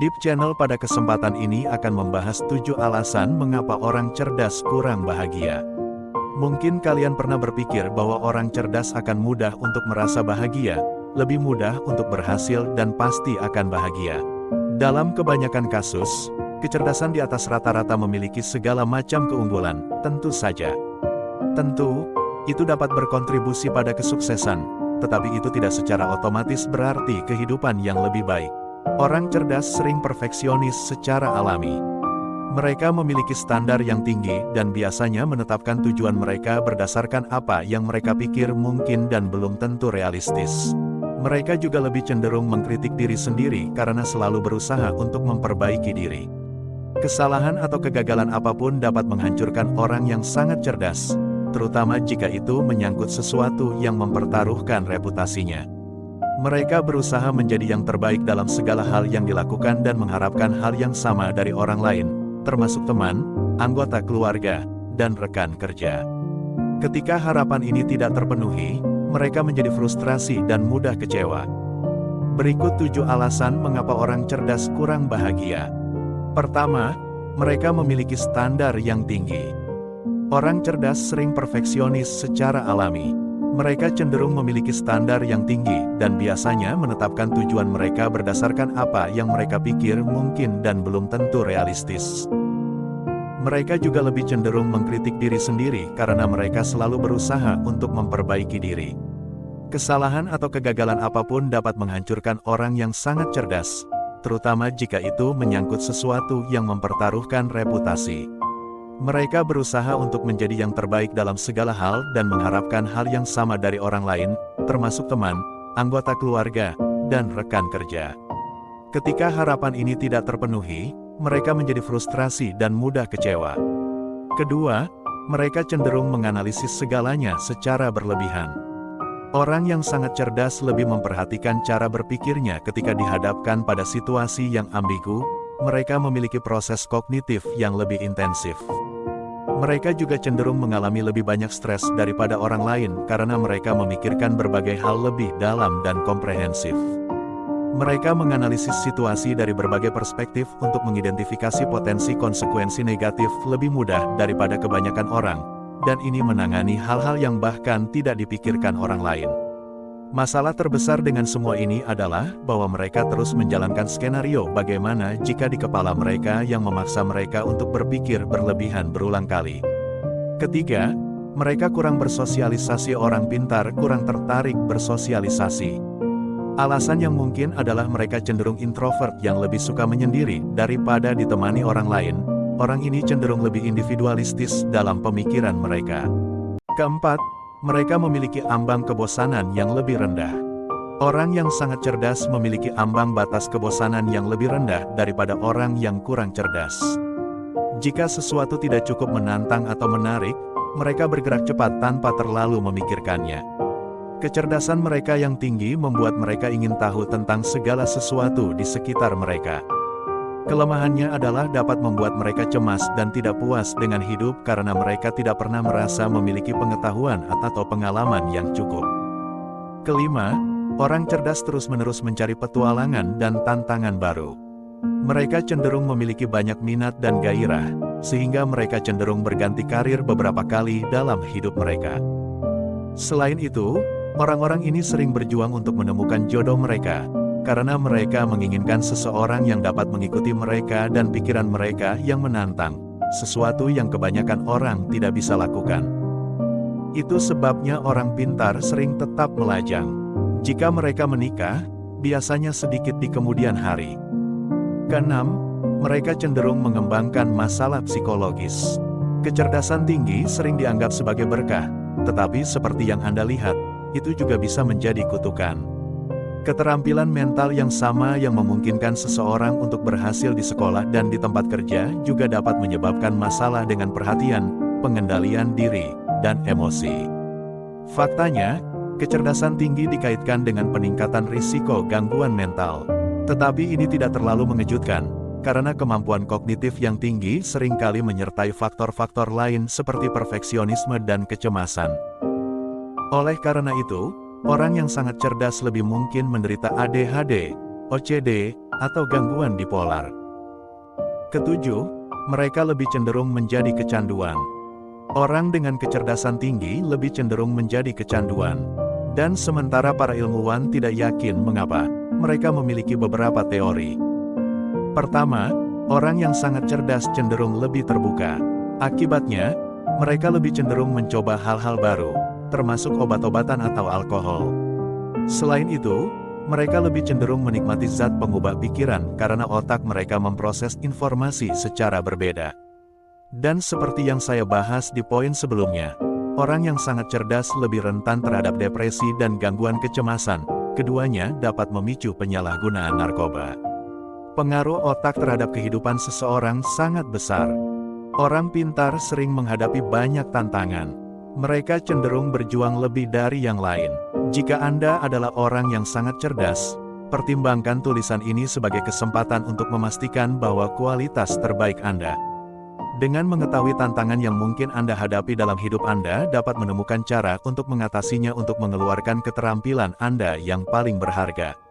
Deep Channel pada kesempatan ini akan membahas 7 alasan mengapa orang cerdas kurang bahagia. Mungkin kalian pernah berpikir bahwa orang cerdas akan mudah untuk merasa bahagia, lebih mudah untuk berhasil dan pasti akan bahagia. Dalam kebanyakan kasus, kecerdasan di atas rata-rata memiliki segala macam keunggulan, tentu saja. Tentu, itu dapat berkontribusi pada kesuksesan, tetapi itu tidak secara otomatis berarti kehidupan yang lebih baik. Orang cerdas sering perfeksionis secara alami. Mereka memiliki standar yang tinggi dan biasanya menetapkan tujuan mereka berdasarkan apa yang mereka pikir mungkin dan belum tentu realistis. Mereka juga lebih cenderung mengkritik diri sendiri karena selalu berusaha untuk memperbaiki diri. Kesalahan atau kegagalan apapun dapat menghancurkan orang yang sangat cerdas, terutama jika itu menyangkut sesuatu yang mempertaruhkan reputasinya. Mereka berusaha menjadi yang terbaik dalam segala hal yang dilakukan dan mengharapkan hal yang sama dari orang lain, termasuk teman, anggota keluarga, dan rekan kerja. Ketika harapan ini tidak terpenuhi, mereka menjadi frustrasi dan mudah kecewa. Berikut 7 alasan mengapa orang cerdas kurang bahagia. Pertama, mereka memiliki standar yang tinggi. Orang cerdas sering perfeksionis secara alami. Mereka cenderung memiliki standar yang tinggi, dan biasanya menetapkan tujuan mereka berdasarkan apa yang mereka pikir mungkin dan belum tentu realistis. Mereka juga lebih cenderung mengkritik diri sendiri karena mereka selalu berusaha untuk memperbaiki diri. Kesalahan atau kegagalan apapun dapat menghancurkan orang yang sangat cerdas, terutama jika itu menyangkut sesuatu yang mempertaruhkan reputasi. Mereka berusaha untuk menjadi yang terbaik dalam segala hal dan mengharapkan hal yang sama dari orang lain, termasuk teman, anggota keluarga, dan rekan kerja. Ketika harapan ini tidak terpenuhi, mereka menjadi frustrasi dan mudah kecewa. Kedua, mereka cenderung menganalisis segalanya secara berlebihan. Orang yang sangat cerdas lebih memperhatikan cara berpikirnya ketika dihadapkan pada situasi yang ambigu. Mereka memiliki proses kognitif yang lebih intensif. Mereka juga cenderung mengalami lebih banyak stres daripada orang lain karena mereka memikirkan berbagai hal lebih dalam dan komprehensif. Mereka menganalisis situasi dari berbagai perspektif untuk mengidentifikasi potensi konsekuensi negatif lebih mudah daripada kebanyakan orang, dan ini menangani hal-hal yang bahkan tidak dipikirkan orang lain. Masalah terbesar dengan semua ini adalah bahwa mereka terus menjalankan skenario bagaimana jika di kepala mereka yang memaksa mereka untuk berpikir berlebihan berulang kali. Ketiga, mereka kurang bersosialisasi. Orang pintar kurang tertarik bersosialisasi. Alasan yang mungkin adalah mereka cenderung introvert yang lebih suka menyendiri daripada ditemani orang lain. Orang ini cenderung lebih individualistis dalam pemikiran mereka. Keempat, mereka memiliki ambang kebosanan yang lebih rendah. Orang yang sangat cerdas memiliki ambang batas kebosanan yang lebih rendah daripada orang yang kurang cerdas. Jika sesuatu tidak cukup menantang atau menarik, mereka bergerak cepat tanpa terlalu memikirkannya. Kecerdasan mereka yang tinggi membuat mereka ingin tahu tentang segala sesuatu di sekitar mereka. Kelemahannya adalah dapat membuat mereka cemas dan tidak puas dengan hidup karena mereka tidak pernah merasa memiliki pengetahuan atau pengalaman yang cukup. Kelima, orang cerdas terus-menerus mencari petualangan dan tantangan baru. Mereka cenderung memiliki banyak minat dan gairah, sehingga mereka cenderung berganti karir beberapa kali dalam hidup mereka. Selain itu, orang-orang ini sering berjuang untuk menemukan jodoh mereka, karena mereka menginginkan seseorang yang dapat mengikuti mereka dan pikiran mereka yang menantang, sesuatu yang kebanyakan orang tidak bisa lakukan. Itu sebabnya orang pintar sering tetap melajang. Jika mereka menikah, biasanya sedikit di kemudian hari. Keenam, mereka cenderung mengembangkan masalah psikologis. Kecerdasan tinggi sering dianggap sebagai berkah, tetapi seperti yang Anda lihat, itu juga bisa menjadi kutukan. Keterampilan mental yang sama yang memungkinkan seseorang untuk berhasil di sekolah dan di tempat kerja juga dapat menyebabkan masalah dengan perhatian, pengendalian diri, dan emosi. Faktanya, kecerdasan tinggi dikaitkan dengan peningkatan risiko gangguan mental. Tetapi ini tidak terlalu mengejutkan, karena kemampuan kognitif yang tinggi seringkali menyertai faktor-faktor lain seperti perfeksionisme dan kecemasan. Oleh karena itu, orang yang sangat cerdas lebih mungkin menderita ADHD, OCD, atau gangguan bipolar. Ketujuh, mereka lebih cenderung menjadi kecanduan. Orang dengan kecerdasan tinggi lebih cenderung menjadi kecanduan. Dan sementara para ilmuwan tidak yakin mengapa, mereka memiliki beberapa teori. Pertama, orang yang sangat cerdas cenderung lebih terbuka. Akibatnya, mereka lebih cenderung mencoba hal-hal baru, termasuk obat-obatan atau alkohol. Selain itu, mereka lebih cenderung menikmati zat pengubah pikiran karena otak mereka memproses informasi secara berbeda. Dan seperti yang saya bahas di poin sebelumnya, orang yang sangat cerdas lebih rentan terhadap depresi dan gangguan kecemasan. Keduanya dapat memicu penyalahgunaan narkoba. Pengaruh otak terhadap kehidupan seseorang sangat besar. Orang pintar sering menghadapi banyak tantangan. Mereka cenderung berjuang lebih dari yang lain. Jika Anda adalah orang yang sangat cerdas, pertimbangkan tulisan ini sebagai kesempatan untuk memastikan bahwa kualitas terbaik Anda. Dengan mengetahui tantangan yang mungkin Anda hadapi dalam hidup Anda dapat menemukan cara untuk mengatasinya untuk mengeluarkan keterampilan Anda yang paling berharga.